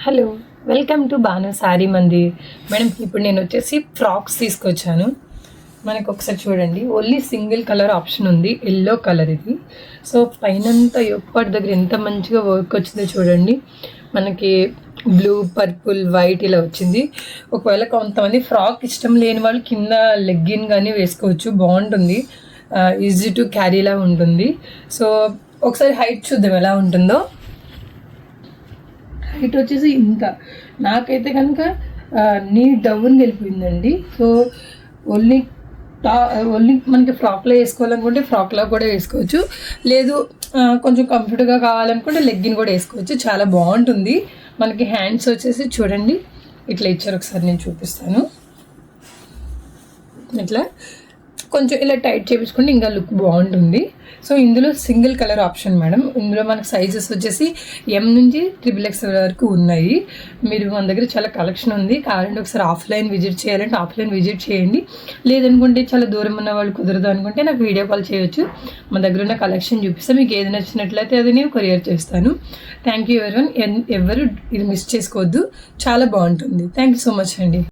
Hello, welcome to Bhanu sari Mandir. Madam, ఇప్పుడు నేను వచ్చేసి ఫ్రాక్స్ తీసుకొచ్చాను. మనకు ఒకసారి చూడండి, ఓన్లీ సింగిల్ కలర్ ఆప్షన్ ఉంది, ఎల్లో కలర్ ఇది. సో పైనంతా ఎప్పటి దగ్గర ఎంత మంచిగా వర్క్ వచ్చిందో చూడండి. మనకి బ్లూ, పర్పుల్, వైట్ ఇలా వచ్చింది. ఒకవేళ కొంతమంది ఫ్రాక్ ఇష్టం లేని వాళ్ళు కింద లెగ్గిన్ కానీ వేసుకోవచ్చు, బాగుంటుంది. ఈజీ టు క్యారీలా ఉంటుంది. సో ఒకసారి హైట్ చూద్దాం ఎలా ఉంటుందో. హైట్ వచ్చేసి ఇంత, నాకైతే కనుక నీ డౌన్ వెళ్ళిపోయిందండి. సో ఓన్లీ ఓన్లీ మనకి ఫ్రాక్లో వేసుకోవాలనుకుంటే ఫ్రాక్లో కూడా వేసుకోవచ్చు, లేదు కొంచెం కంఫర్ట్గా కావాలనుకుంటే లెగ్గిన్ కూడా వేసుకోవచ్చు. చాలా బాగుంటుంది. మనకి హ్యాండ్స్ వచ్చేసి చూడండి ఇట్లా ఇచ్చారు, ఒకసారి నేను చూపిస్తాను. ఇట్లా కొంచెం ఇలా టైట్ చేయించుకుంటే ఇంకా లుక్ బాగుంటుంది. సో ఇందులో సింగిల్ కలర్ ఆప్షన్ మేడం. ఇందులో మనకు సైజెస్ వచ్చేసి M నుంచి XXX వరకు ఉన్నాయి. మీరు మన దగ్గర చాలా కలెక్షన్ ఉంది. కావాలంటే ఒకసారి ఆఫ్లైన్ విజిట్ చేయాలంటే ఆఫ్లైన్ విజిట్ చేయండి. లేదనుకుంటే చాలా దూరం ఉన్న వాళ్ళు కుదరదు అనుకుంటే నాకు వీడియో కాల్ చేయొచ్చు. మన దగ్గర ఉన్న కలెక్షన్ చూపిస్తే మీకు ఏది నచ్చినట్లయితే అది నేను కొరియర్ చేస్తాను. థ్యాంక్ యూ ఎవరు ఇది మిస్ చేసుకోవద్దు, చాలా బాగుంటుంది. థ్యాంక్ యూ సో మచ్ అండి.